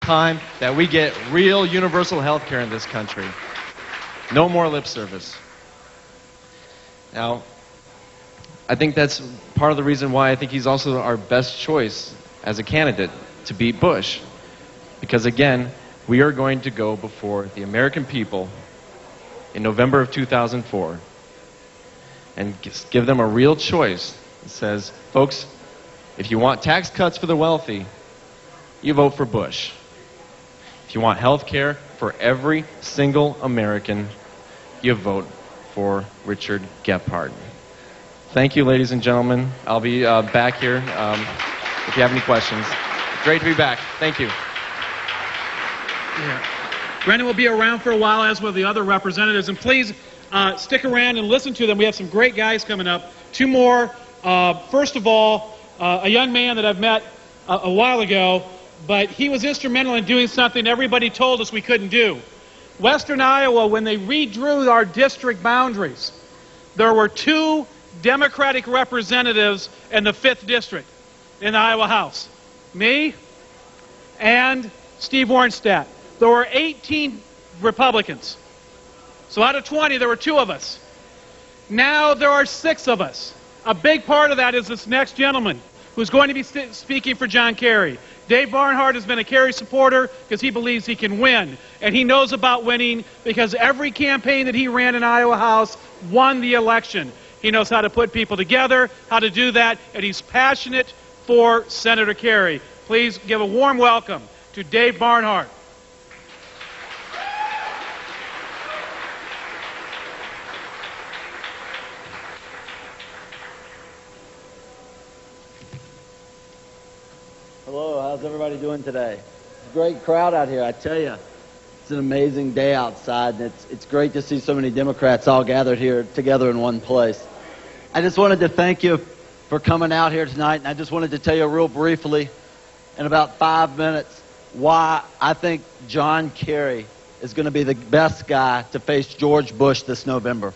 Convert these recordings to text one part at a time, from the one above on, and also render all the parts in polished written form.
time that we get real universal health care in this country. No more lip service. Now, I think that's part of the reason why I think he's also our best choice as a candidate to beat Bush. Because again, we are going to go before the American people in November of 2004 and give them a real choice that says, folks, if you want tax cuts for the wealthy, you vote for Bush. If you want health care for every single American, you vote for Richard Gephardt. Thank you, ladies and gentlemen. I'll be back here if you have any questions. Great to be back. Thank you. Yeah. Brendan will be around for a while, as will the other representatives. And please stick around and listen to them. We have some great guys coming up. Two more. First of all, a young man that I've met a while ago, but he was instrumental in doing something everybody told us we couldn't do. Western Iowa, when they redrew our district boundaries, there were 2 Democratic representatives in the 5th district in the Iowa House. Me and Steve Warnstadt. There were 18 Republicans. So out of 20, there were 2 of us. Now there are 6 of us. A big part of that is this next gentleman who's going to be speaking for John Kerry. Dave Barnhart has been a Kerry supporter because he believes he can win. And he knows about winning because every campaign that he ran in Iowa House won the election. He knows how to put people together, how to do that, and he's passionate for Senator Kerry. Please give a warm welcome to Dave Barnhart. Hello, how's everybody doing today? It's a great crowd out here, I tell you. It's an amazing day outside, and it's great to see so many Democrats all gathered here together in one place. I just wanted to thank you for coming out here tonight, and I just wanted to tell you real briefly, in about 5 minutes, why I think John Kerry is going to be the best guy to face George Bush this November.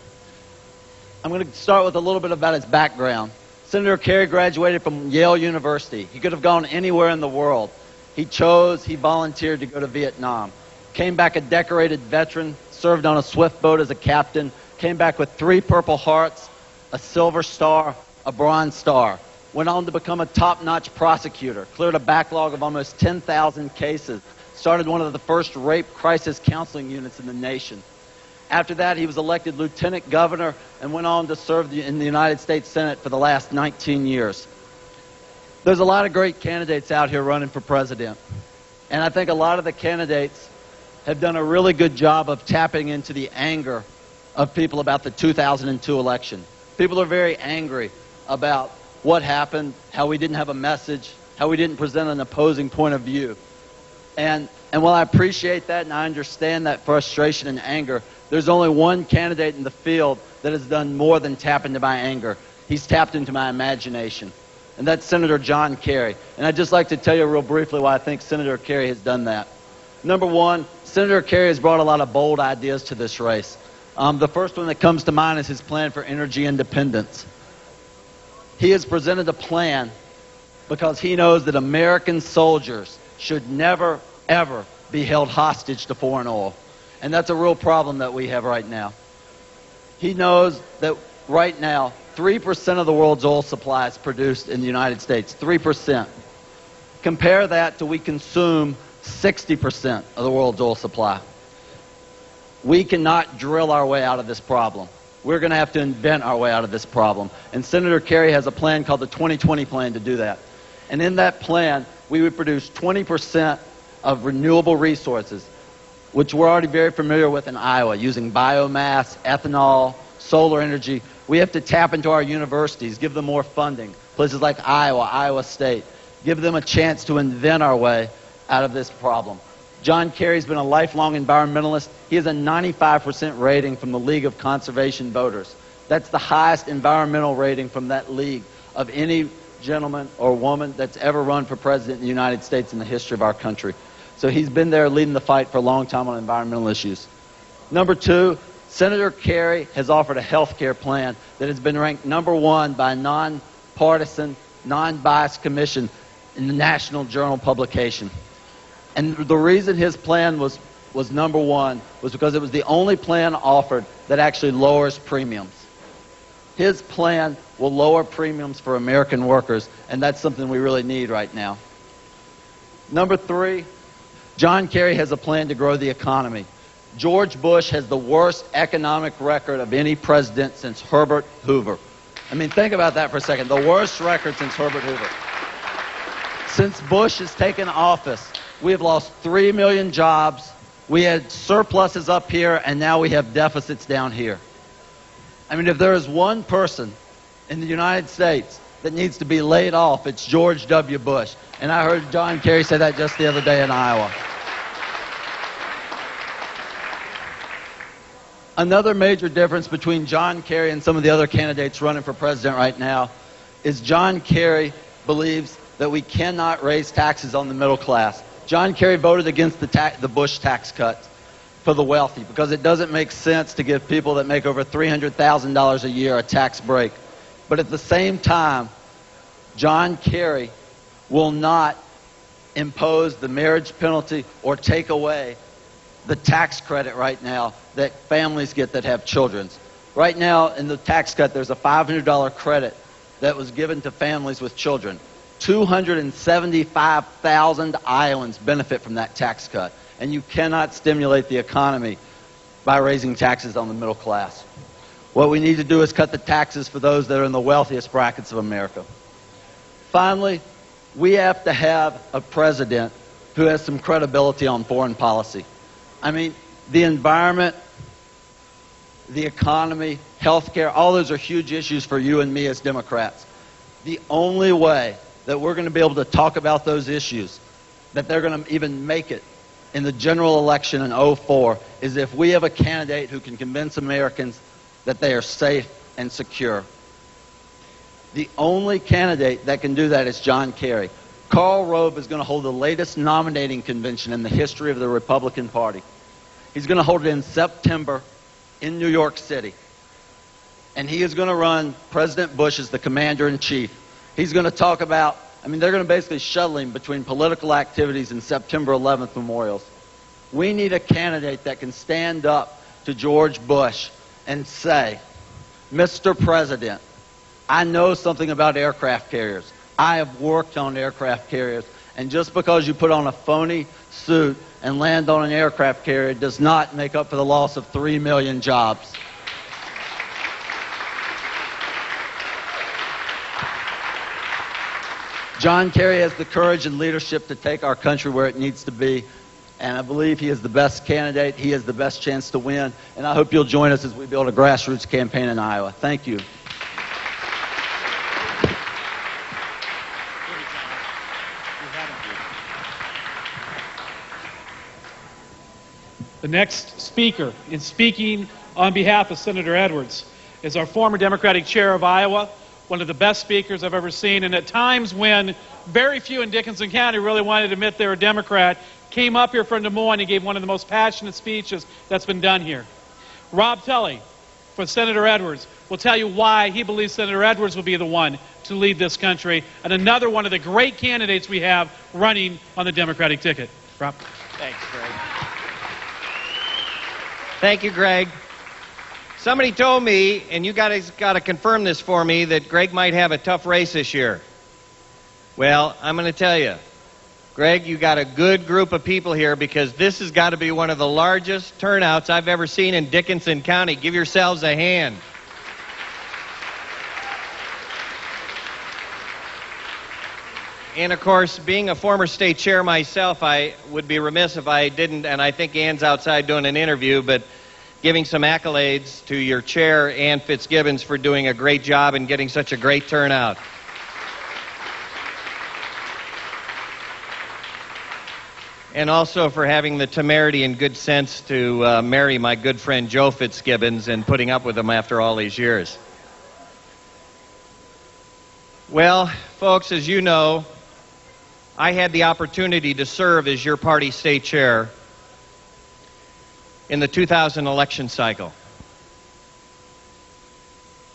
I'm going to start with a little bit about his background. Senator Kerry graduated from Yale University. He could have gone anywhere in the world. He volunteered to go to Vietnam. Came back a decorated veteran, served on a swift boat as a captain, came back with 3 Purple Hearts, a Silver Star, a Bronze Star. Went on to become a top-notch prosecutor, cleared a backlog of almost 10,000 cases, started one of the first rape crisis counseling units in the nation. After that, he was elected lieutenant governor and went on to serve in the United States Senate for the last 19 years. There's a lot of great candidates out here running for president. And I think a lot of the candidates have done a really good job of tapping into the anger of people about the 2002 election. People are very angry about what happened, how we didn't have a message, how we didn't present an opposing point of view. And while I appreciate that and I understand that frustration and anger, there's only one candidate in the field that has done more than tap into my anger. He's tapped into my imagination. And that's Senator John Kerry. And I'd just like to tell you real briefly why I think Senator Kerry has done that. Number one, Senator Kerry has brought a lot of bold ideas to this race. The first one that comes to mind is his plan for energy independence. He has presented a plan because he knows that American soldiers should never, ever be held hostage to foreign oil. And that's a real problem that we have right now. He knows that right now, 3% of the world's oil supply is produced in the United States. 3%. Compare that to we consume 60% of the world's oil supply. We cannot drill our way out of this problem. We're going to have to invent our way out of this problem. And Senator Kerry has a plan called the 2020 plan to do that. And in that plan, we would produce 20% of renewable resources, which we're already very familiar with in Iowa, using biomass, ethanol, solar energy. We have to tap into our universities, give them more funding. Places like Iowa, Iowa State, give them a chance to invent our way out of this problem. John Kerry's been a lifelong environmentalist. He has a 95% rating from the League of Conservation Voters. That's the highest environmental rating from that league of any gentleman or woman that's ever run for president in the United States in the history of our country. So he's been there leading the fight for a long time on environmental issues. Number two, Senator Kerry has offered a health care plan that has been ranked #1 by a nonpartisan, non-biased commission in the National Journal publication. And the reason his plan was number one was because it was the only plan offered that actually lowers premiums. His plan will lower premiums for American workers, and that's something we really need right now. Number three, John Kerry has a plan to grow the economy. George Bush has the worst economic record of any president since Herbert Hoover. I mean, think about that for a second. The worst record since Herbert Hoover. Since Bush has taken office, we have lost 3 million jobs. We had surpluses up here, and now we have deficits down here. I mean, if there is one person in the United States that needs to be laid off, it's George W. Bush. And I heard John Kerry say that just the other day in Iowa. Another major difference between John Kerry and some of the other candidates running for president right now is John Kerry believes that we cannot raise taxes on the middle class. John Kerry voted against the Bush tax cuts for the wealthy because it doesn't make sense to give people that make over $300,000 a year a tax break. But at the same time, John Kerry will not impose the marriage penalty or take away the tax credit right now that families get that have children. Right now, in the tax cut, there's a $500 credit that was given to families with children. 275,000 Iowans benefit from that tax cut, and you cannot stimulate the economy by raising taxes on the middle class. What we need to do is cut the taxes for those that are in the wealthiest brackets of America. Finally, we have to have a president who has some credibility on foreign policy. I mean, the environment, the economy, healthcare, all those are huge issues for you and me as Democrats. The only way that we're going to be able to talk about those issues, that they're going to even make it in the general election in 2004, is if we have a candidate who can convince Americans that they are safe and secure. The only candidate that can do that is John Kerry. Karl Rove is going to hold the latest nominating convention in the history of the Republican Party. He's going to hold it in September in New York City. And he is going to run President Bush as the commander-in-chief. He's going to talk about, I mean, they're going to basically shuttle him between political activities and September 11th memorials. We need a candidate that can stand up to George Bush and say, Mr. President, I know something about aircraft carriers. I have worked on aircraft carriers. And just because you put on a phony suit and land on an aircraft carrier does not make up for the loss of 3 million jobs. John Kerry has the courage and leadership to take our country where it needs to be, and I believe he is the best candidate. He has the best chance to win, and I hope you'll join us as we build a grassroots campaign in Iowa. Thank you. The next speaker, in speaking on behalf of Senator Edwards, is our former Democratic chair of Iowa, one of the best speakers I've ever seen, and at times when very few in Dickinson County really wanted to admit they were a Democrat, came up here from Des Moines and gave one of the most passionate speeches that's been done here. Rob Tully, for Senator Edwards, will tell you why he believes Senator Edwards will be the one to lead this country, and another one of the great candidates we have running on the Democratic ticket. Rob. Thanks, Greg. Thank you, Greg. Somebody told me, and you guys got to confirm this for me, that Greg might have a tough race this year. Well, I'm going to tell you, Greg, you got a good group of people here because this has got to be one of the largest turnouts I've ever seen in Dickinson County. Give yourselves a hand. And, of course, being a former state chair myself, I would be remiss if I didn't, and I think Ann's outside doing an interview, but giving some accolades to your chair, Ann Fitzgibbons, for doing a great job and getting such a great turnout. And also for having the temerity and good sense to marry my good friend Joe Fitzgibbons and putting up with him after all these years. Well, folks, as you know, I had the opportunity to serve as your party state chair in the 2000 election cycle.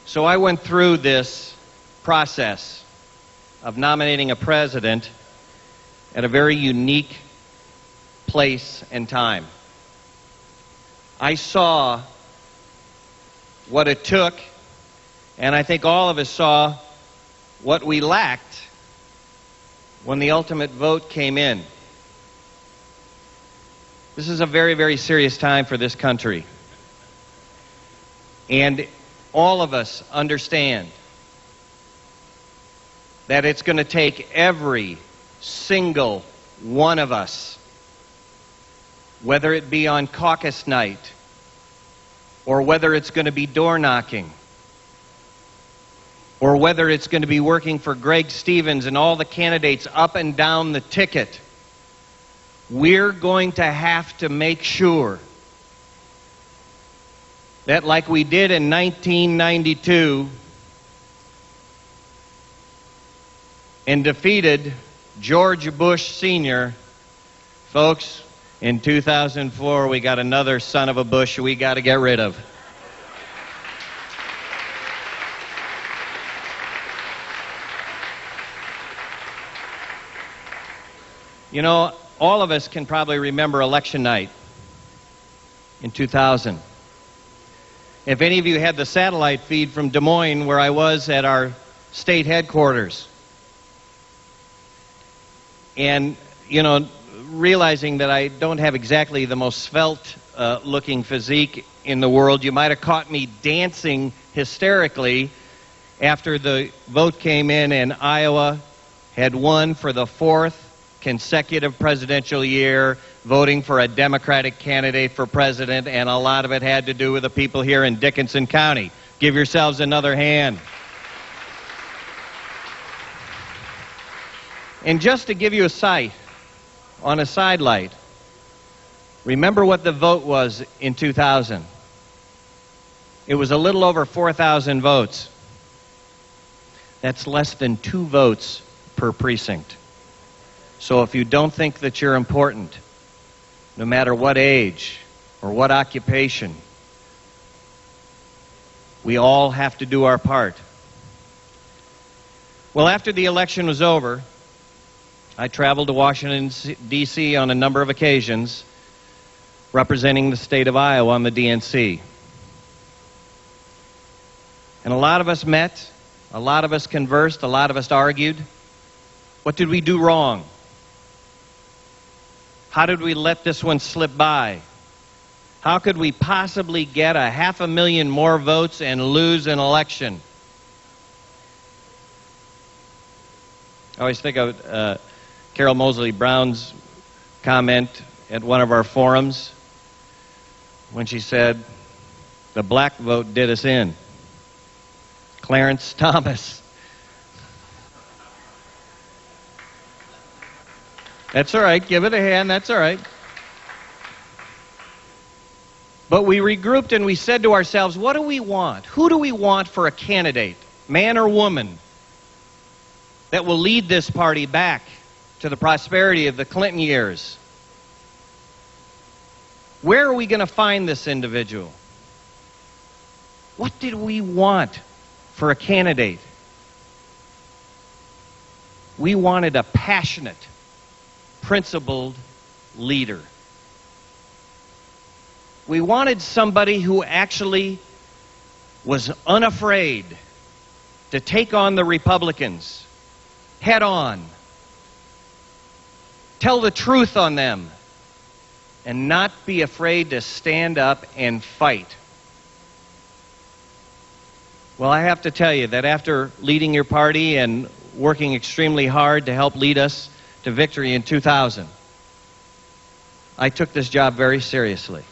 So I went through this process of nominating a president at a very unique place, and time. I saw what it took, and I think all of us saw what we lacked when the ultimate vote came in. This is a very, very serious time for this country. And all of us understand that it's going to take every single one of us, whether it be on caucus night or whether it's going to be door knocking or whether it's going to be working for Greg Stevens and all the candidates up and down the ticket, we're going to have to make sure that, like we did in 1992 and defeated George Bush Sr., folks, in 2004 we got another son of a Bush we got to get rid of. You know, all of us can probably remember election night in 2000. If any of you had the satellite feed from Des Moines, where I was at our state headquarters, and, you know, realizing that I don't have exactly the most svelte looking physique in the world, you might have caught me dancing hysterically after the vote came in and Iowa had won for the fourth consecutive presidential year, voting for a Democratic candidate for president, and a lot of it had to do with the people here in Dickinson County. Give yourselves another hand. And just to give you a sight on a sidelight, remember what the vote was in 2000. It was a little over 4,000 votes. That's less than 2 votes per precinct. So if you don't think that you're important, no matter what age or what occupation, we all have to do our part. Well, after the election was over, I traveled to Washington, D.C. on a number of occasions, representing the state of Iowa on the DNC. And a lot of us met, a lot of us conversed, a lot of us argued. What did we do wrong? How did we let this one slip by? How could we possibly get 500,000 more votes and lose an election? I always think of Carol Moseley Brown's comment at one of our forums when she said, "The black vote did us in." Clarence Thomas. That's all right. Give it a hand. That's all right. But we regrouped and we said to ourselves, what do we want? Who do we want for a candidate, man or woman, that will lead this party back to the prosperity of the Clinton years? Where are we going to find this individual? What did we want for a candidate? We wanted a passionate, principled leader. We wanted somebody who actually was unafraid to take on the Republicans head on, tell the truth on them, and not be afraid to stand up and fight. Well, I have to tell you that after leading your party and working extremely hard to help lead us to victory in 2000, I took this job very seriously.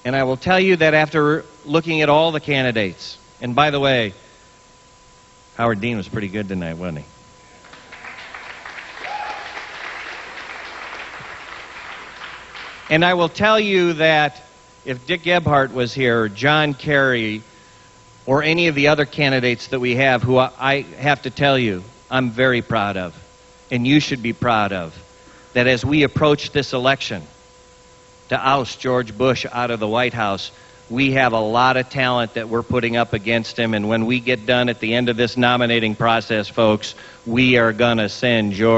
And I will tell you that after looking at all the candidates, and by the way, Howard Dean was pretty good tonight, wasn't he? And I will tell you that if Dick Gebhardt was here, or John Kerry, or any of the other candidates that we have, who I have to tell you, I'm very proud of, and you should be proud of, that as we approach this election to oust George Bush out of the White House, We have a lot of talent that we're putting up against him, and when we get done at the end of this nominating process, folks, we are going to send George